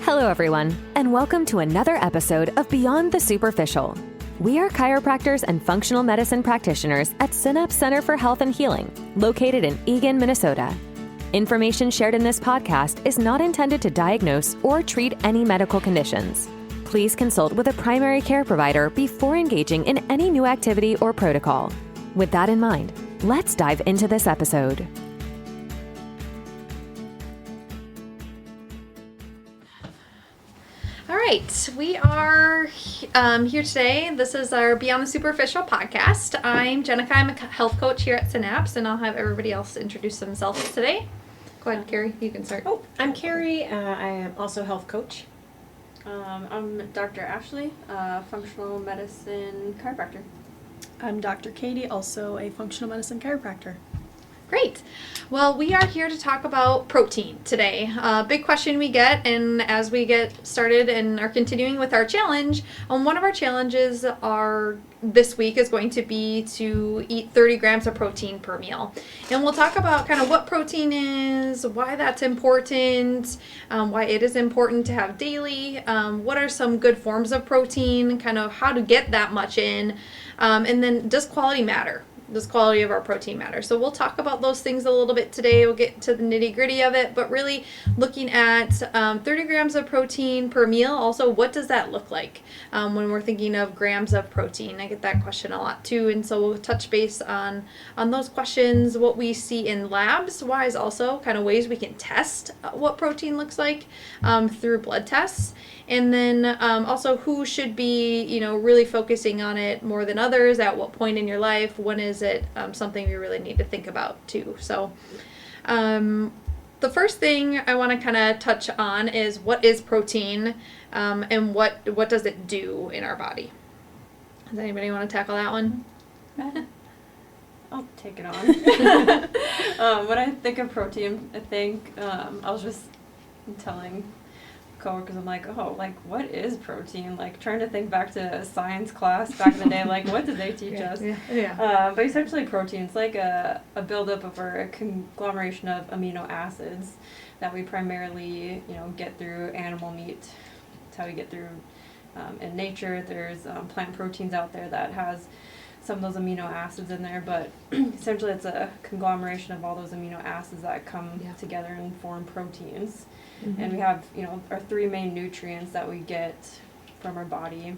Hello, everyone, and welcome to another episode of Beyond the Superficial. We are chiropractors and functional medicine practitioners at Synapse Center for Health and Healing, located in Eagan, Minnesota. Information shared in this podcast is not intended to diagnose or treat any medical conditions. Please consult with a primary care provider before engaging in any new activity or protocol. With that in mind, let's dive into this episode. All right, we are here today. This is our Beyond the Superficial podcast. I'm Jenica. I'm a health coach here at Synapse, and I'll have everybody else introduce themselves today. Go ahead, Kari. You can start. Oh, I'm Kari. I am also a health coach. I'm Dr. Ashley, functional medicine chiropractor. I'm Dr. Katie, also a functional medicine chiropractor. Great. Well, we are here to talk about protein today. Big question we get, and as we get started and are continuing with our challenge, one of our challenges this week is going to be to eat 30 grams of protein per meal. And we'll talk about kind of what protein is, why that's important, why it is important to have daily, what are some good forms of protein, kind of how to get that much in, and then does quality matter? Does quality of our protein matter? So we'll talk about those things a little bit today. We'll get to the nitty gritty of it, but really looking at 30 grams of protein per meal. Also, what does that look like when we're thinking of grams of protein? I get that question a lot too, and so we'll touch base on those questions, what we see in labs wise, also kind of ways we can test what protein looks like through blood tests. And then also who should be, really focusing on it more than others, at what point in your life, when is it something you really need to think about too. So the first thing I want to kind of touch on is what is protein and what does it do in our body. Does anybody want to tackle that one? I'll take it on. When I think of protein, I was just telling coworkers, I'm like, what is protein? Like, trying to think back to science class back in the day, like, what did they teach us? Yeah. But essentially, protein's like a buildup of a conglomeration of amino acids that we primarily, get through animal meat. It's how we get through in nature. There's plant proteins out there that has some of those amino acids in there, but essentially it's a conglomeration of all those amino acids that come together and form proteins. Mm-hmm. And we have, our three main nutrients that we get from our body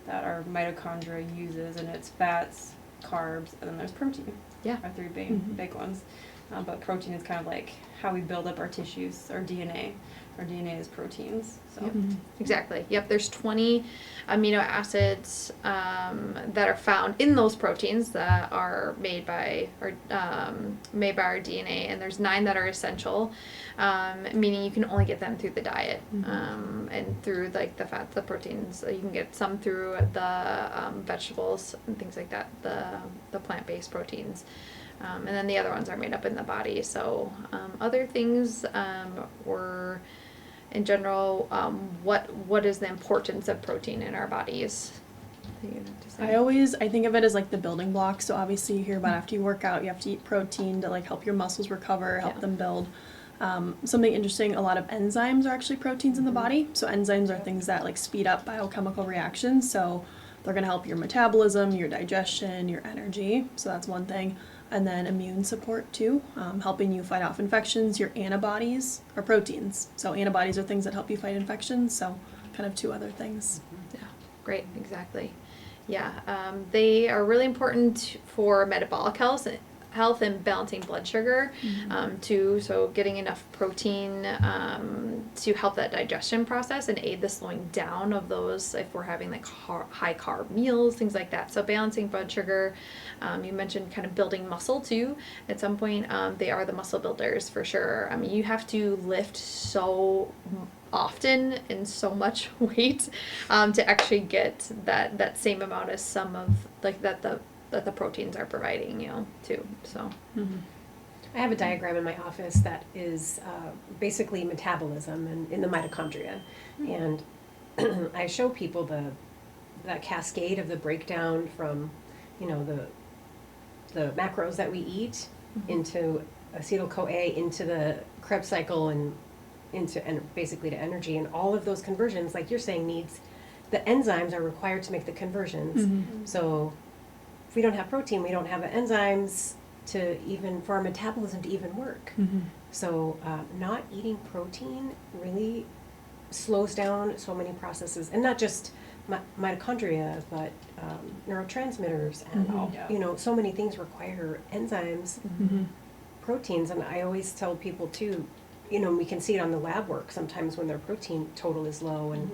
that our mitochondria uses, and it's fats, carbs, and then there's protein. Yeah. Our three big ones. But protein is kind of like how we build up our tissues, our DNA. Our DNA is proteins. So Exactly. Yep. There's 20 amino acids that are found in those proteins that are made by our DNA, and there's 9 that are essential, meaning you can only get them through the diet and through like the fats, the proteins. You can get some through the vegetables and things like that, the plant-based proteins. And then the other ones are made up in the body. So other things were, in general, what is the importance of protein in our bodies? I think of it as like the building blocks. So obviously you hear about after you work out, you have to eat protein to like help your muscles recover, help them build. Something interesting, a lot of enzymes are actually proteins in the body. So enzymes are things that like speed up biochemical reactions. So they're going to help your metabolism, your digestion, your energy. So that's one thing. And then immune support too, helping you fight off infections. Your antibodies are proteins. So antibodies are things that help you fight infections. So kind of 2 other things. Yeah, great, exactly. Yeah, they are really important for metabolic health and balancing blood sugar too. So getting enough protein to help that digestion process and aid the slowing down of those if we're having like high carb meals, things like that. So balancing blood sugar. You mentioned kind of building muscle too. At some point, they are the muscle builders for sure. I mean, you have to lift so often and so much weight to actually get that same amount as some of like that the proteins are providing, too. So I have a diagram in my office that is basically metabolism and in the mitochondria, and I show people that cascade of the breakdown from, the macros that we eat into acetyl-CoA into the Krebs cycle and into basically to energy, and all of those conversions, like you're saying, the enzymes are required to make the conversions. Mhm. So if we don't have protein, we don't have the enzymes for our metabolism to even work. Mhm. So not eating protein really slows down so many processes, and not just mitochondria, but neurotransmitters and Mhm. all, Yeah. so many things require enzymes, Mhm. proteins. And I always tell people too, we can see it on the lab work sometimes when their protein total is low, and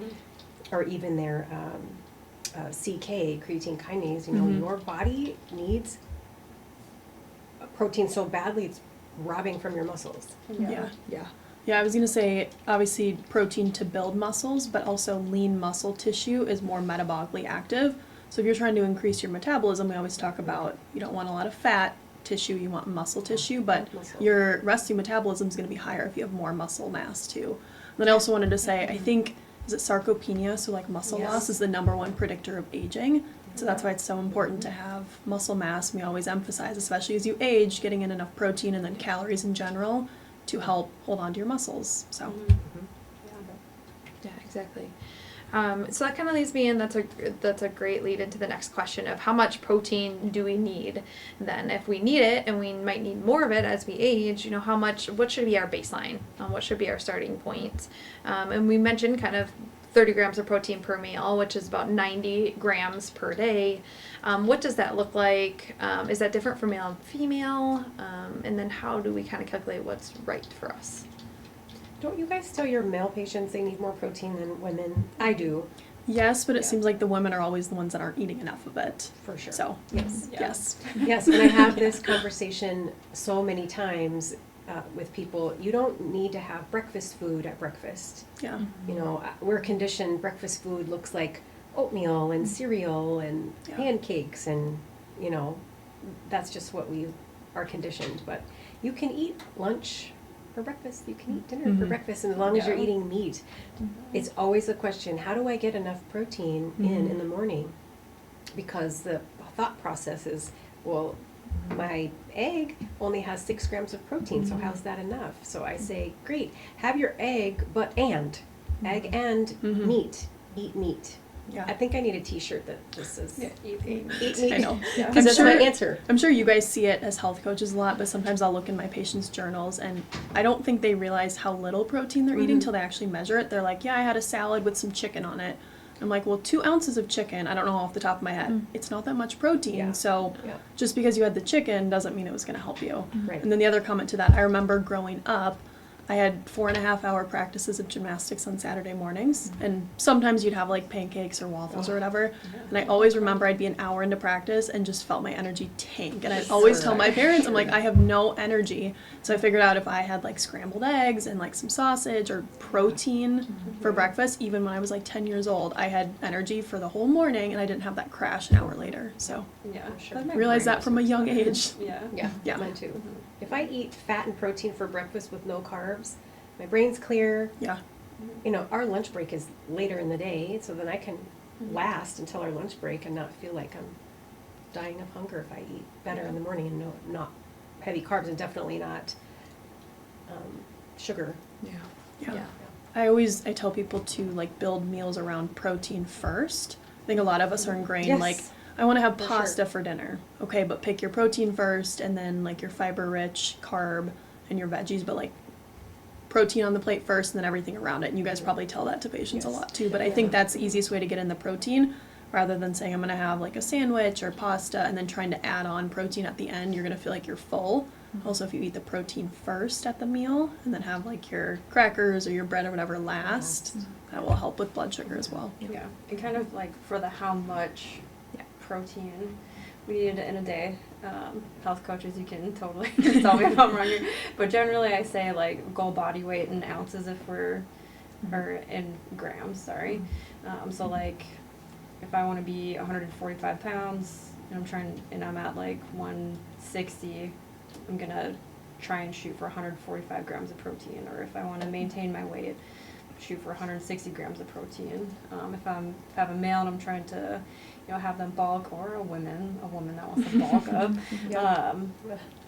or even their CK, creatine kinase. Mhm. Your body needs protein so badly it's robbing from your muscles. Yeah. Yeah, I was going to say, obviously, protein to build muscles, but also lean muscle tissue is more metabolically active. So if you're trying to increase your metabolism, we always talk about you don't want a lot of fat tissue, you want muscle tissue, but Muscle. your resting metabolism is going to be higher if you have more muscle mass too. And then I also wanted to say, I think, is it sarcopenia, so like muscle Yes. loss is the number one predictor of aging. So that's why it's so important to have muscle mass. We always emphasize, especially as you age, getting in enough protein and then calories in general to help hold on to your muscles. So Yeah, exactly. So that kind of leads me in. That's a great lead into the next question of how much protein do we need? Then, if we need it, and we might need more of it as we age, what should be our baseline? What should be our starting point? And we mentioned kind of 30 grams of protein per meal, which is about 90 grams per day. What does that look like? Is that different for male and female? And then how do we kind of calculate what's right for us? Don't you guys tell your male patients they need more protein than women? I do, yes, but it Yeah. seems like the women are always the ones that aren't eating enough of it. for sure. So Yes. yes. Yes, and I have this conversation so many times with people. You don't need to have breakfast food at breakfast. Yeah. We're conditioned breakfast food looks like oatmeal and cereal and Yeah. pancakes, and that's just what we are conditioned. But you can eat lunch for breakfast, you can eat dinner for Mhm. breakfast, and as long as you're Yeah. eating meat. It's always a question, how do I get enough protein in Mhm. the morning? Because the thought process is, well, my egg only has 6 grams of protein, so how's that enough? So I say, great, have your egg, but egg and Mhm. meat, eat meat. Yeah. I think I need a t-shirt that just says, Eat eat meat. I know. Because I'm that's sure- my answer. I'm sure you guys see it as health coaches a lot, but sometimes I'll look in my patients' journals and I don't think they realize how little protein they're eating Mhm. until they actually measure it. They're like, yeah, I had a salad with some chicken on it. I'm like, well, 2 ounces of chicken, I don't know off the top of my head. It's not that much protein. Yeah. So Yeah. just because you had the chicken doesn't mean it was going to help you. Right. And then the other comment to that, I remember growing up, I had 4.5-hour practices of gymnastics on Saturday mornings, and sometimes you'd have like pancakes or waffles or whatever. And I always remember I'd be an hour into practice and just felt my energy tank. And I'd always tell my parents, I'm like, I have no energy. So I figured out if I had like scrambled eggs and like some sausage or protein for breakfast, even when I was like 10 years old, I had energy for the whole morning and I didn't have that crash an hour later. So Yeah. Sure. But my realize brain that from a young age. Yeah. Yeah, Yeah. mine too. If I eat fat and protein for breakfast with no carbs, my brain's clear. Yeah. Our lunch break is later in the day, so then I can last until our lunch break and not feel like I'm dying of hunger if I eat better in the morning and not heavy carbs, and definitely not sugar. Yeah. I tell people to like build meals around protein first. I think a lot of us are ingrained Yes. like I want to have For pasta sure. for dinner. Okay, but pick your protein first and then like your fiber rich carb and your veggies, but like protein on the plate first and then everything around it. And you guys probably tell that to patients a Yes. lot too, but I think that's the easiest way to get in the protein rather than saying I'm going to have like a sandwich or pasta and then trying to add on protein at the end. You're going to feel like you're full. Also, if you eat the protein first at the meal and then have like your crackers or your bread or whatever last, that will help with blood sugar as well. Yeah. And kind of like for the how much protein we need in a day. Health coaches, you can totally tell me if I'm wrong here. But generally I say like goal body weight in ounces or in grams, sorry. So like if I want to be 145 pounds and I'm at like 160, I'm going to try and shoot for 145 grams of protein. Or if I want to maintain my weight, shoot for 160 grams of protein. If I have a male and I'm trying to have them bulk, or a woman that wants to bulk up,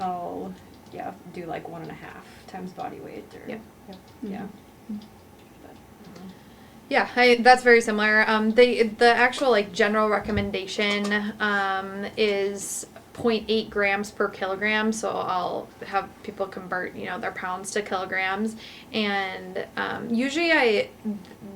I'll do like 1.5 times body weight. Or, Yep. Yeah. Yeah, that's very similar. The actual like general recommendation is 0.8 grams per kilogram. So I'll have people convert, their pounds to kilograms, and usually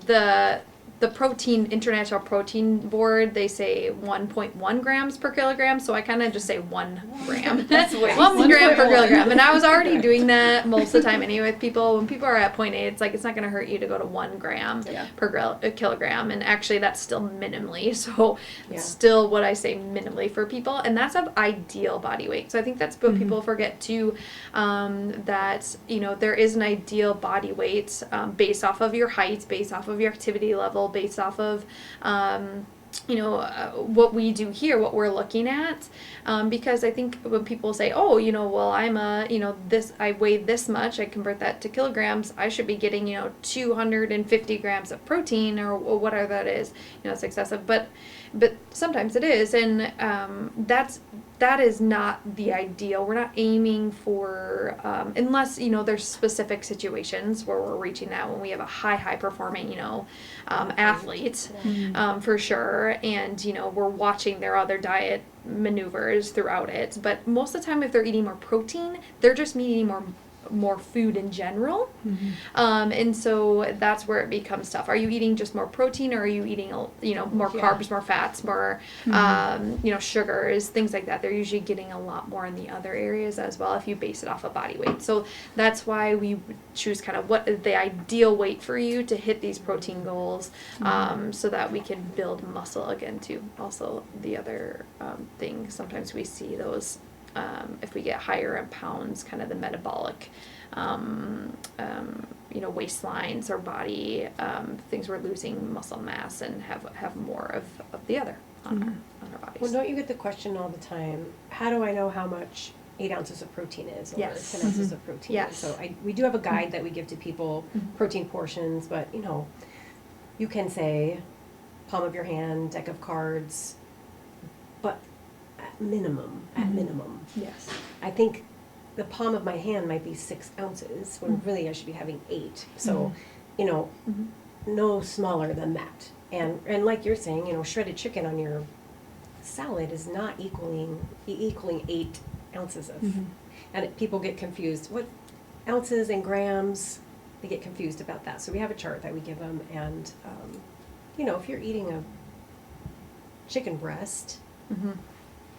the International Protein Board, they say 1.1 grams per kilogram, so I kind of just say 1 gram. That's way 1 gram per kilogram. And I was already doing that most of the time anyway with people. When people are at 0.8, it's like it's not going to hurt you to go to 1 gram per kilogram. And actually, that's still minimally. So it's still what I say minimally for people. And that's of ideal body weight. So I think that's what people forget too, that, there is an ideal body weight based off of your height, based off of your activity level, based off of what we do here, what we're looking at, because I think when people say, well, I'm I weigh this much, I convert that to kilograms, I should be getting 250 grams of protein or whatever that is, it's excessive, but sometimes it is, and that is not the ideal. We're not aiming for, unless, there's specific situations where we're reaching that when we have a high performing, athlete, for sure. And, we're watching their other diet maneuvers throughout it. But most of the time, if they're eating more protein, they're just eating more food in general. And so that's where it becomes tough. Are you eating just more protein, or are you eating more carbs, more fats, more sugars, things like that? They're usually getting a lot more in the other areas as well if you base it off of body weight. So that's why we choose kind of what is the ideal weight for you to hit these protein goals, so that we can build muscle again too. Also the other thing, sometimes we see those if we get higher in pounds, kind of the metabolic, waistlines or body, things we're losing muscle mass and have more of the other on our bodies. Well, don't you get the question all the time, how do I know how much 8 ounces of protein is, or 10 ounces of protein? Yes. So we do have a guide that we give to people, protein portions, but you can say palm of your hand, deck of cards, but at minimum, Yes. I think the palm of my hand might be 6 ounces, when really I should be having 8. So, no smaller than that. And like you're saying, shredded chicken on your salad is not equaling 8 ounces of. And people get confused. What ounces and grams? They get confused about that. So we have a chart that we give them, and if you're eating a chicken breast.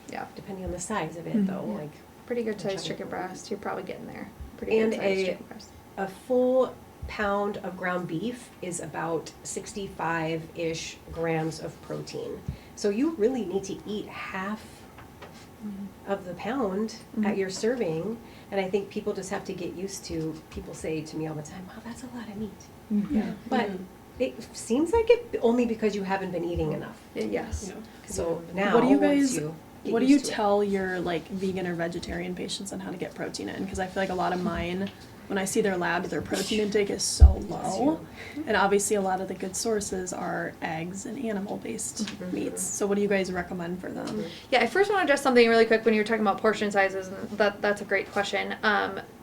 Yeah. Depending on the size of it, though, like Pretty good sized chicken breast. You're probably getting there. Pretty and good sized chicken breast. a full pound of ground beef is about 65-ish grams of protein. So you really need to eat half of the pound at your serving. And I think people just have to get used to. People say to me all the time, "Wow, that's a lot of meat." But it seems like it only because you haven't been eating enough. Yes. So now, What do you once guys? you get What do you used to it. tell your vegan or vegetarian patients on how to get protein in? Because I feel like a lot of mine, when I see their labs, their protein intake is so low, and obviously a lot of the good sources are eggs and animal-based meats. So what do you guys recommend for them? Yeah, I first want to address something really quick when you were talking about portion sizes, and that's a great question.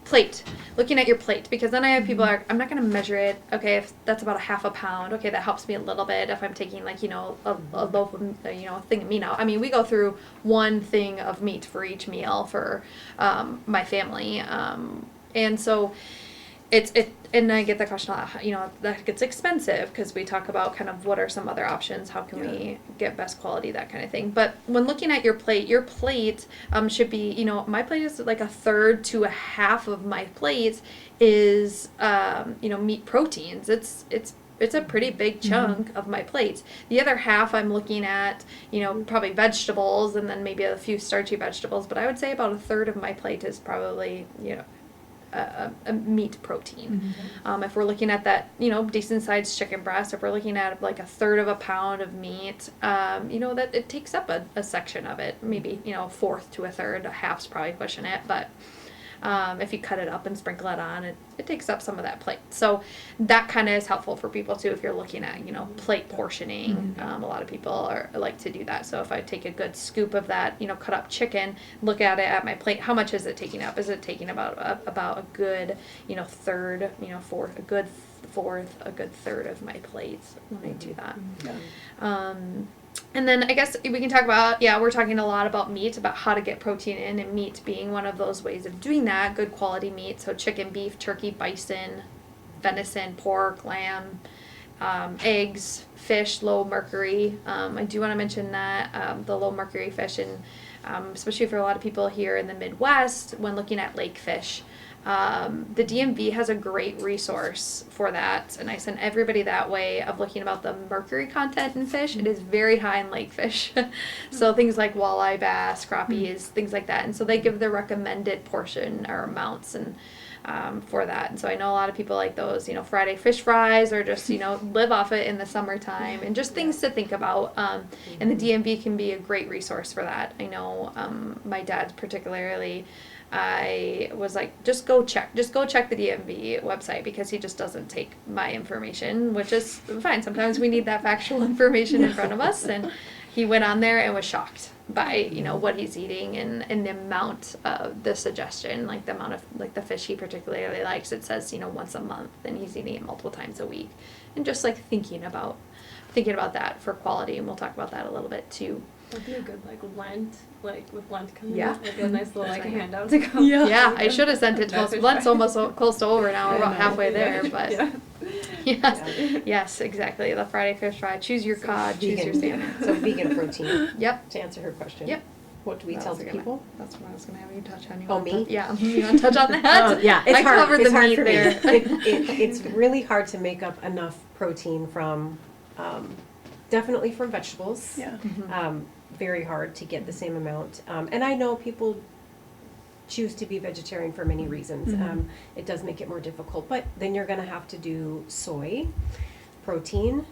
Plate. Looking at your plate, because then I have people I'm not going to measure it. Okay, if that's about a half a pound, okay, that helps me a little bit. If I'm taking a loaf of a thing of meat out. I mean, we go through one thing of meat for each meal for my family, and so and I get the question a lot, that gets expensive, because we talk about kind of what are some other options, how can we get best quality, that kind of thing. But when looking at your plate should be, my plate is like a third to a half of my plate is, meat proteins. It's a pretty big chunk of my plate. The other half I'm looking at, probably vegetables, and then maybe a few starchy vegetables, but I would say about a third of my plate is probably, a meat protein. If we're looking at that, decent sized chicken breast, if we're looking at like a third of a pound of meat, that it takes up a section of it, maybe, a fourth to a third, a half's probably pushing it, but if you cut it up and sprinkle it on, it takes up some of that plate. So that kind of is helpful for people too if you're looking at, plate portioning. A lot of people like to do that. So if I take a good scoop of that, cut up chicken, look at it at my plate, how much is it taking up? Is it taking about a good, third, fourth, a good fourth, a good third of my plate when I do that. Yeah. And then I guess we can talk about, we're talking a lot about meat, about how to get protein in, and meat being one of those ways of doing that, good quality meat. So chicken, beef, turkey, bison, venison, pork, lamb, eggs, fish, low mercury. I do want to mention that the low mercury fish, and especially for a lot of people here in the Midwest, when looking at lake fish, the DMV has a great resource for that, and I send everybody that way of looking about the mercury content in fish. It is very high in lake fish. So things like walleye, bass, crappies, things like that. And so they give the recommended portion or amounts and for that. And so I know a lot of people like those, Friday fish fries, or just, live off it in the summertime, and just things to think about. And the DMV can be a great resource for that. I know my dad particularly, I was like, just go check the DMV website, because he just doesn't take my information, which is fine. Sometimes we need that factual information in front of us. And he went on there and was shocked by, what he's eating and the amount of the suggestion, like the amount of, like the fish he particularly likes. It says, once a month, and he's eating it multiple times a week. And just like thinking about that for quality. And we'll talk about that a little bit too. That'd be a good Lent, with Lent coming Yeah. up. It'd be a nice little That's right. handout to go. Yeah. I should have sent it to most. Lent's almost close to over now. We're about halfway there, but yes, exactly. The Friday fish fry. Choose your cod. Choose your salmon. So vegan protein. Yep. To answer her question. Yep. What do we tell the people? That's what I was going to have you touch on. Me? Yeah. You want to touch on that? Yeah, it's I hard. covered It's the hard meat for me. there. It's really hard to make up enough protein from, definitely from vegetables. Yeah. Very hard to get the same amount. And I know people choose to be vegetarian for many reasons. It does make it more difficult, but then you're going to have to do soy, protein,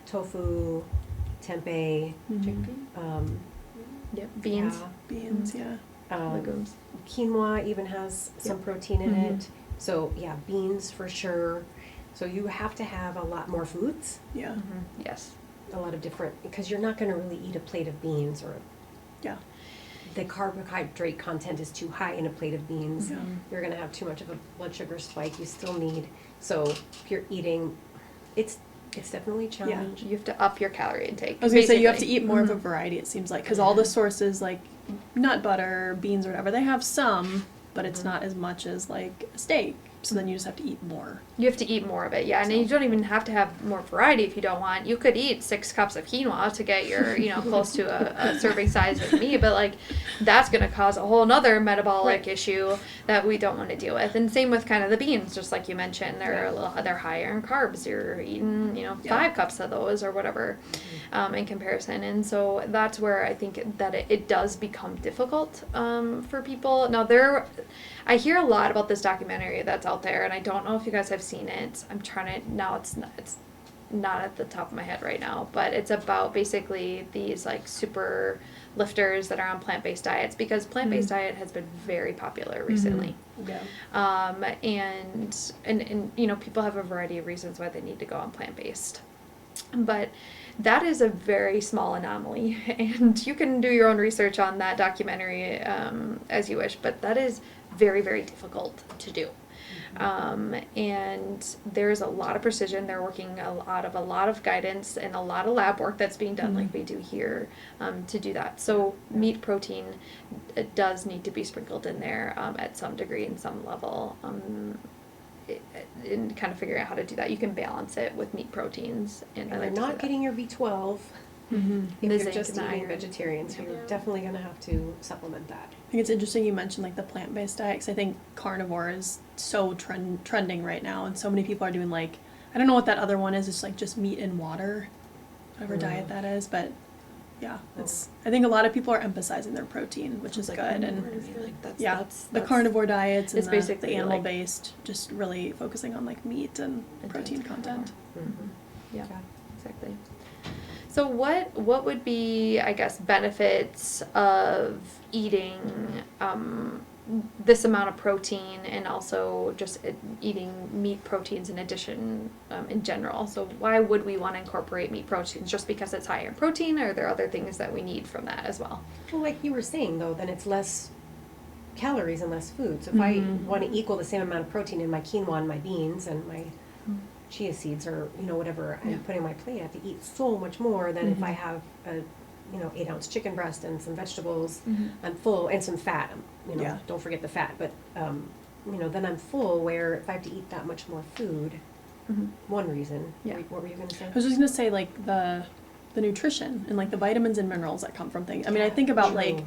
tofu, tempeh, Yep. Beans. Beans, yeah. Legumes. Quinoa even has some protein in it. So yeah, beans for sure. So you have to have a lot more foods, Yeah. Yes. a lot of different, because you're not going to really eat a plate of beans, or Yeah. the carbohydrate content is too high in a plate of beans. Yeah. You're going to have too much of a blood sugar spike. You still need, so if you're eating, it's definitely a challenge. You have to up your calorie intake. I was gonna say you have to basically. eat more of a variety. It seems like, because all the sources like nut butter, beans, or whatever, they have some, but it's not as much as like a steak. So then you just have to eat more. You have to eat more of it, yeah. And you don't even have to have more variety if you don't want. You could eat 6 cups of quinoa to get your, close to a serving size of me, but like that's going to cause a whole nother metabolic issue that we don't want to deal with. And same with kind of the beans, just like you mentioned, they're higher in carbs. You're eating, 5 cups of those or whatever in comparison. And so that's where I think that it does become difficult for people. Now I hear a lot about this documentary that's out there, and I don't know if you guys have seen it. I'm trying to, now it's not at the top of my head right now, but it's about basically these like super lifters that are on plant-based diets, because plant-based diet has been very popular recently. Yeah. And people have a variety of reasons why they need to go on plant-based. But that is a very small anomaly, and you can do your own research on that documentary as you wish, but that is very, very difficult to do. And there's a lot of precision. They're working a lot of guidance and a lot of lab work that's being done like we do here to do that. So meat protein, it does need to be sprinkled in there at some degree and some level. And kind of figuring out how to do that. You can balance it with meat proteins. And And you're not getting your B12 if The you're zinc just and eating iron. vegetarian, so you're definitely going to have to supplement that. I think it's interesting you mentioned like the plant-based diet, because I think carnivore is so trending right now, and so many people are doing like, I don't know what that other one is. It's like just meat and water, whatever diet that is. But yeah, I think a lot of people are emphasizing their protein, which is good. And the carnivore diets and it's basically the animal-based, just really focusing on like meat and protein content. Yeah, exactly. So what would be, I guess, benefits of eating this amount of protein, and also just eating meat proteins in addition in general? So why would we want to incorporate meat proteins? Just because it's higher in protein, or are there other things that we need from that as well? Well, like you were saying, though, then it's less calories and less food. So if I want to equal the same amount of protein in my quinoa and my beans and my chia seeds or, whatever I'm putting on my plate, I have to eat so much more than if I have a 8-ounce chicken breast and some vegetables. I'm full, and some fat, don't forget the fat, but, then I'm full, where if I have to eat that much more food, one reason. Yeah. What were you going to say? I was just gonna say like the nutrition and like the vitamins and minerals that come from things. I mean, I think about like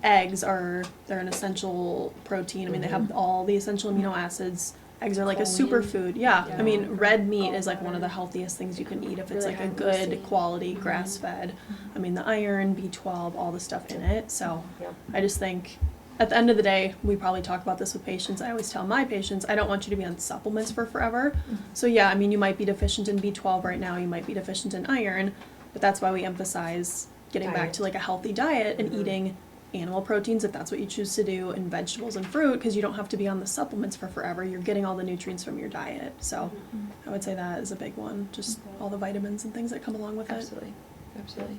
eggs they're an essential protein. I mean, they have all the essential amino acids. Eggs are like a superfood. Yeah. I mean, red meat is like one of the healthiest things you can eat if it's like a good quality grass-fed. I mean, the iron, B12, all the stuff in it. So I just think at the end of the day, we probably talk about this with patients. I always tell my patients, I don't want you to be on supplements for forever. So yeah, I mean, you might be deficient in B12 right now. You might be deficient in iron, but that's why we emphasize getting back to like a healthy diet and eating animal proteins if that's what you choose to do, and vegetables and fruit, because you don't have to be on the supplements for forever. You're getting all the nutrients from your diet. So I would say that is a big one, just all the vitamins and things that come along with Absolutely. it. Absolutely.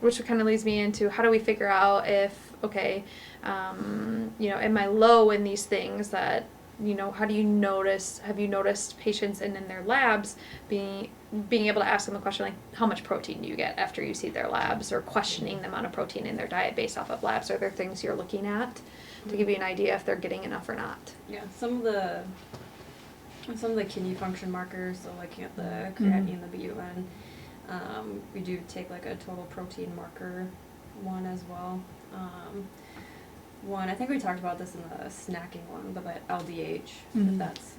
Which kind of leads me into how do we figure out if, am I low in these things that, how do you notice, have you noticed patients in their labs being able to ask them the question, like, how much protein do you get after you see their labs, or questioning the amount of protein in their diet based off of labs? Are there things you're looking at to give you an idea if they're getting enough or not? Yeah, some of the kidney function markers, so looking at the creatinine, the BUN, we do take like a total protein marker one as well. I think we talked about this in the snacking one, but that LDH, if that's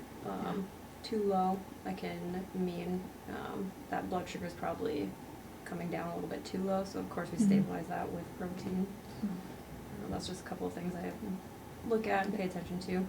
too low, that can mean that blood sugar is probably coming down a little bit too low. So of course we stabilize that with protein. That's just a couple of things I look at and pay attention to.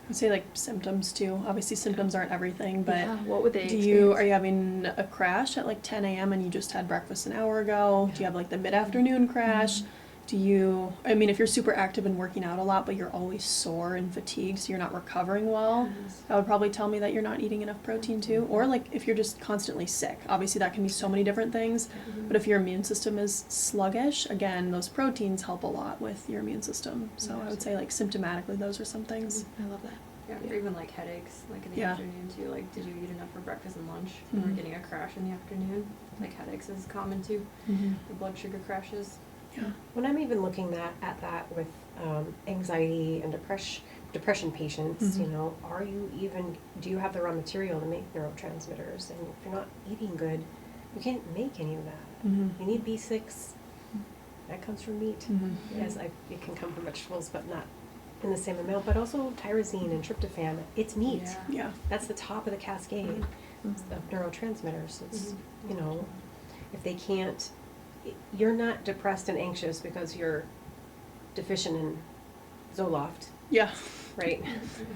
I'd say like symptoms too. Obviously symptoms aren't everything, but what would they are you having a crash at like 10 a.m. and you just had breakfast an hour ago? Do you have like the mid-afternoon crash? If you're super active and working out a lot, but you're always sore and fatigued, so you're not recovering well, that would probably tell me that you're not eating enough protein too. Or like if you're just constantly sick, obviously that can be so many different things, but if your immune system is sluggish, again, those proteins help a lot with your immune system. So I would say like symptomatically, those are some things. I love that. Yeah, or even like headaches, like in the afternoon too. Like, did you eat enough for breakfast and lunch? Or getting a crash in the afternoon. Like headaches is common too. The blood sugar crashes. Yeah. When I'm even looking at that with anxiety and depression patients, do you have the raw material to make neurotransmitters? And if you're not eating good, you can't make any of that. You need B6. That comes from meat. Yes, it can come from vegetables, but not in the same amount. But also tyrosine and tryptophan. It's meat. Yeah. That's the top of the cascade of neurotransmitters. It's if they can't. You're not depressed and anxious because you're deficient in Zoloft. Yeah. Right?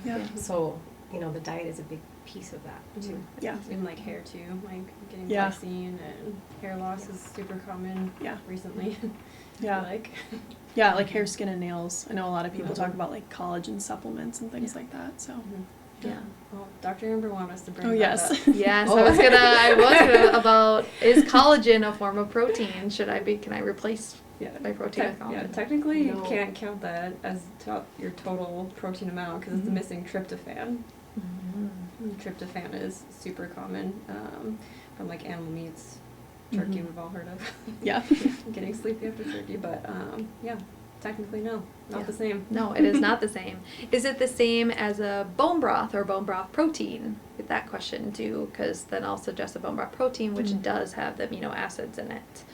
Yeah. So, the diet is a big piece of that too. Yeah. Even like hair too, like getting glycine and hair loss is super common recently. Yeah. Like hair, skin, and nails. I know a lot of people talk about like collagen supplements and things like that, so. Yeah. Well, Dr. Amber wanted us to bring Oh, that yes. up. Yes, I was gonna about, is collagen a form of protein? Can I replace my protein with collagen? Yeah, technically you can't count that as your total protein amount because it's missing tryptophan. Tryptophan is super common from like animal meats. Turkey we've all heard of. Yeah. Getting sleepy after turkey, but technically no, not the same. No, it is not the same. Is it the same as a bone broth or bone broth protein? With that question too, because then I'll suggest a bone broth protein, which does have the amino acids in it.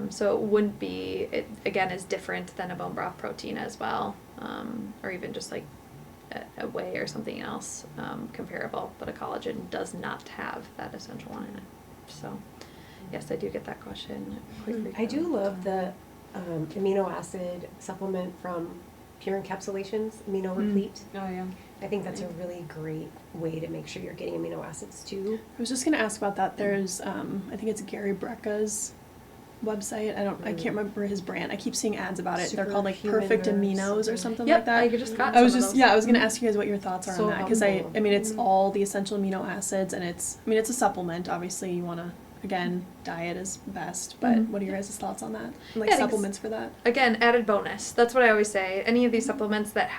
So it wouldn't be, it again is different than a bone broth protein as well, or even just like a whey or something else comparable, but a collagen does not have that essential one in it. So yes, I do get that question quite frequently. I do love the amino acid supplement from Pure Encapsulations, Amino Replete. Oh yeah. I think that's a really great way to make sure you're getting amino acids too. I was just going to ask about that. There's, I think it's Gary Brecka's website. I can't remember his brand. I keep seeing ads about it. They're called like Perfect Aminos or something like that. I just got I was some of those. I was going to ask you guys what your thoughts are So on that, because helpful. I mean it's all the essential amino acids, and it's a supplement. Obviously you want to Again, diet is best, but what are your guys' thoughts on that? And, like Yeah, I think supplements for that? Again, added bonus. That's what I always say. Any of these supplements that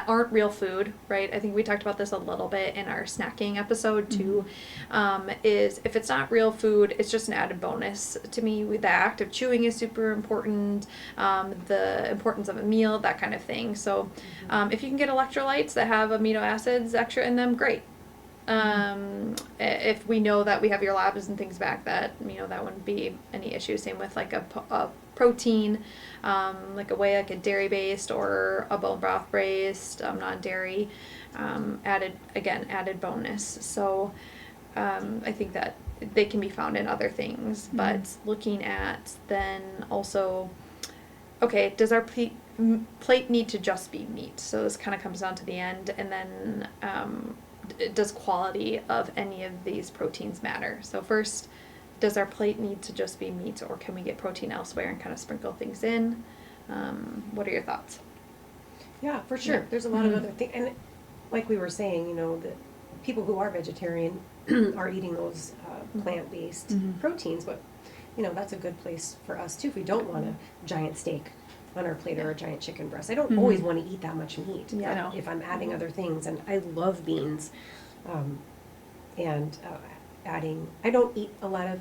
aren't real food, right? I think we talked about this a little bit in our snacking episode too. Is if it's not real food, it's just an added bonus. To me, the act of chewing is super important. The importance of a meal, that kind of thing. So, if you can get electrolytes that have amino acids extra in them, great. If we know that we have your labs and things back, that that wouldn't be any issue. Same with like a protein, like a whey, like a dairy based or a bone broth based, non-dairy, added bonus. So I think that they can be found in other things, but looking at then also, okay, does our plate need to just be meat? So this kind of comes down to the end, and then does quality of any of these proteins matter? So first, does our plate need to just be meat, or can we get protein elsewhere and kind of sprinkle things in? What are your thoughts? Yeah, for sure. There's a lot of other things, and like we were saying, the people who are vegetarian are eating those plant-based proteins, but that's a good place for us too. If we don't want a giant steak on our plate or a giant chicken breast, I don't always want to eat that much meat. Yeah. If I'm adding other things, and I love beans, and adding. I don't eat a lot of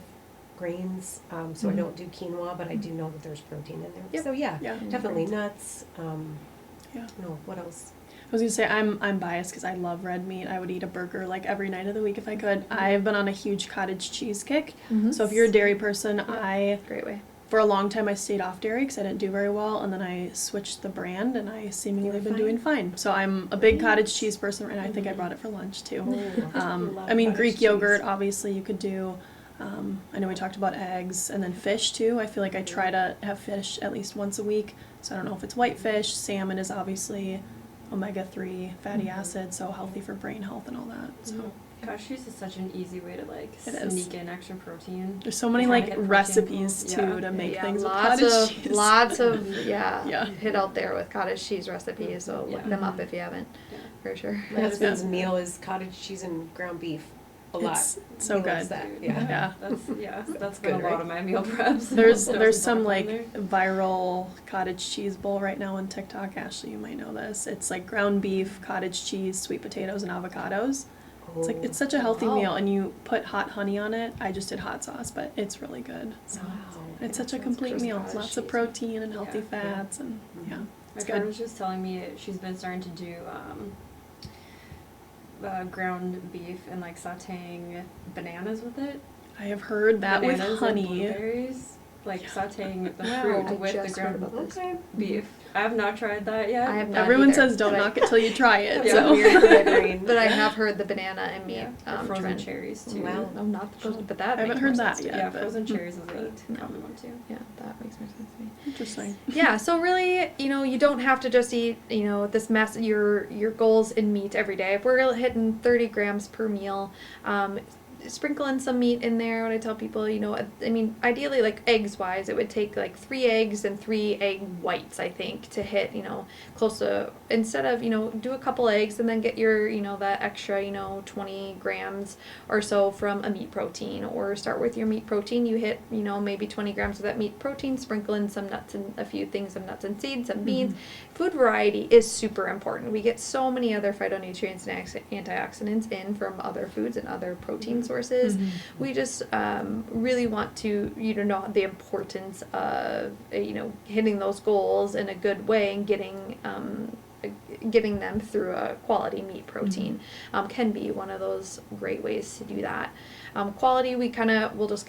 grains, so I don't do quinoa, but I do know that there's protein in there. Yep. So yeah, Yeah. definitely nuts. Yeah. What else? I was gonna say I'm biased because I love red meat. I would eat a burger like every night of the week if I could. I've been on a huge cottage cheese kick. So if you're a dairy person, Great way. for a long time I stayed off dairy because I didn't do very well, and then I switched the brand and I seemingly have been doing fine. So I'm a big cottage cheese person, and I think I brought it for lunch too. Love I mean, cottage Greek cheese. yogurt, obviously you could do. I know we talked about eggs, and then fish too. I feel like I try to have fish at least once a week. So I don't know if it's white fish. Salmon is obviously omega-3 fatty acids, so healthy for brain health and all that. So Cottage cheese is such an easy way to like It is. sneak in extra protein. there's so many Trying to like get protein recipes goals. too Yeah. to make things with lots cottage of cheese. lots of Yeah. hit out there with cottage cheese recipes. So look them up if you haven't, for sure. My husband's meal is cottage cheese and ground beef. A lot. It's so He loves good. that. Yeah. That's Good, been a lot right? of my meal preps. There's Throws some stuff like in there. viral cottage cheese bowl right now on TikTok. Ashley, you might know this. It's like ground beef, cottage cheese, sweet potatoes, and avocados. It's like it's such a healthy Wow. meal, and you put hot honey on it. I just did hot sauce, but it's really good. So it's such a complete Crisp meal. cottage Lots of cheese. protein and healthy Yeah. fats, and yeah, My it's friend good. was just telling me she's been starting to do ground beef and like sauteing bananas with it. I have heard that with Bananas and honey. blueberries, like sauteing the Wow, fruit I with the just heard ground about this. beef. I have not tried that yet. I have not Everyone either, says don't but knock it till you try it. Yeah. So Weird for my brain. But I have heard the banana and meat or frozen trend. cherries too. Wow. No, not the frozen, but that I haven't makes heard more that sense to yet. me. Yeah, but- frozen cherries is Great. a common one too. Yeah, that makes more sense to me. interesting. Yeah, so really, you don't have to just eat, this mess, your goals in meat every day. If we're hitting 30 grams per meal, sprinkle in some meat in there. When I tell people, I mean, ideally, like eggs wise, it would take like 3 eggs and 3 egg whites, I think, to hit, close to, instead of, do a couple eggs and then get your, that extra, 20 grams or so from a meat protein, or start with your meat protein. You hit, maybe 20 grams of that meat protein, sprinkle in some nuts and a few things, some nuts and seeds, some beans. Food variety is super important. We get so many other phytonutrients and antioxidants in from other foods and other protein sources. We just really want you to know the importance of hitting those goals in a good way and getting them through a quality meat protein can be one of those great ways to do that. Quality, we'll just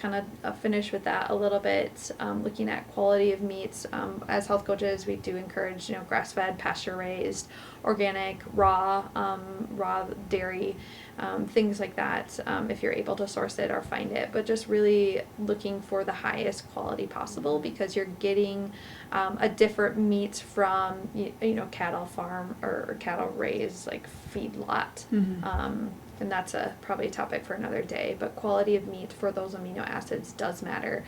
finish with that a little bit. Looking at quality of meats, as health coaches, we do encourage grass-fed, pasture-raised, organic, raw dairy, things like that. If you're able to source it or find it, but just really looking for the highest quality possible, because you're getting a different meat from cattle farm or cattle raised like feedlot. And that's probably a topic for another day, but quality of meat for those amino acids does matter,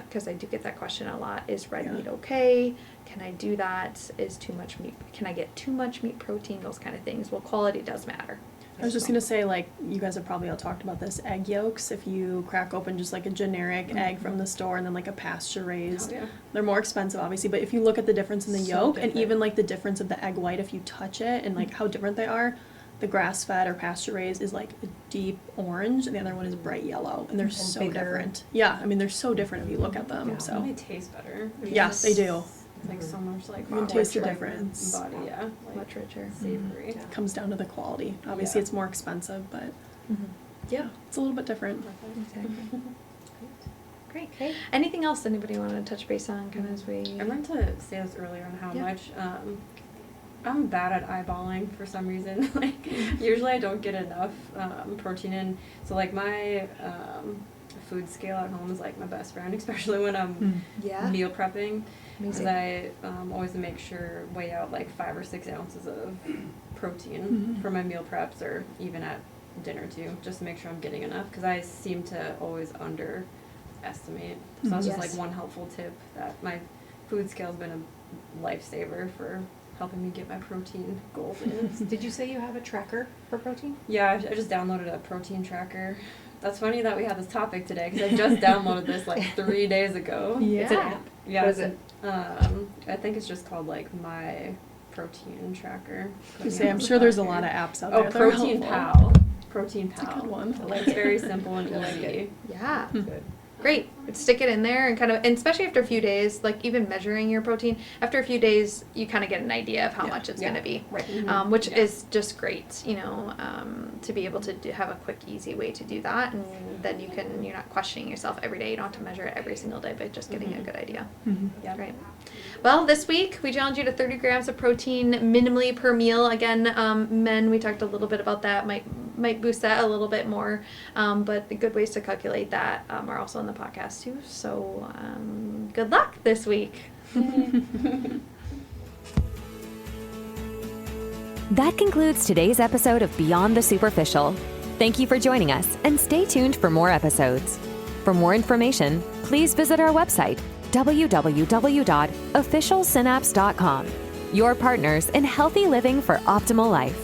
because I do get that question a lot. Is red meat okay? Can I do that? Is too much meat? Can I get too much meat protein? Those kind of things. Well, quality does matter. I was just going to say, like, you guys have probably all talked about this, egg yolks. If you crack open just like a generic egg from the store and then like a pasture raised, they're more expensive obviously, but if you look at the difference in the yolk and even like the difference of the egg white, if you touch it and like how different they are, the grass fed or pasture raised is like a deep orange and the other one is bright yellow, and they're so bigger. different. Yeah, I mean, they're so different if you look at them. Yeah. So They taste better. yes, they do. It's like so much like You can taste the like, difference. Body, yeah. Like, Much richer. savory. It comes down to the quality. Obviously, Yeah. it's more expensive, but Yeah. it's a little bit different. Exactly. Great. Anything else anybody want to touch base on, kind of as we? I meant to say this earlier on how Yeah. much I'm bad at eyeballing for some reason. Like usually I don't get enough protein in. So like my food scale at home is like my best friend, especially when I'm Yeah. meal prepping. Because Amazing. I always make sure weigh out like 5 or 6 ounces of protein for my meal preps, or even at dinner too, just to make sure I'm getting enough. Because I seem to always underestimate. So that's just Yes. like one helpful tip, that my food scale's been a lifesaver for helping me get my protein goals in. Did you say you have a tracker for protein? Yeah, I just downloaded a protein tracker. That's funny that we had this topic today, because I just downloaded this like 3 days ago. Yeah. It's an app. Yeah, What is it's I think it's just called like My Protein Tracker. You say, I'm sure there's a lot of apps out there. Oh, that are Protein helpful. Pal. Protein Pal. It's a good one. It's very simple and I like easy. it. Yeah. Good. Great. Stick it in there and kind of, and especially after a few days, like even measuring your protein, after a few days, you kind of get an idea of how much it's going to be. Right. Which is just great, you know, to be able to have a quick, easy way to do that. And then you're not questioning yourself every day. You don't have to measure it every single day, but just getting a good idea. Yeah. Great. Well, this week we challenge you to 30 grams of protein minimally per meal. Again, men, we talked a little bit about that, might boost that a little bit more. But the good ways to calculate that are also in the podcast too. So good luck this week. That concludes today's episode of Beyond the Superficial. Thank you for joining us, and stay tuned for more episodes. For more information, please visit our website, www.officialsynapse.com, your partners in healthy living for optimal life.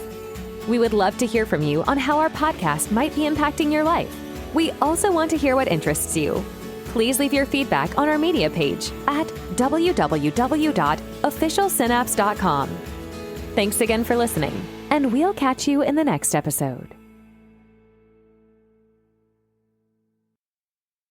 We would love to hear from you on how our podcast might be impacting your life. We also want to hear what interests you. Please leave your feedback on our media page at www.officialsynapse.com. Thanks again for listening, and we'll catch you in the next episode.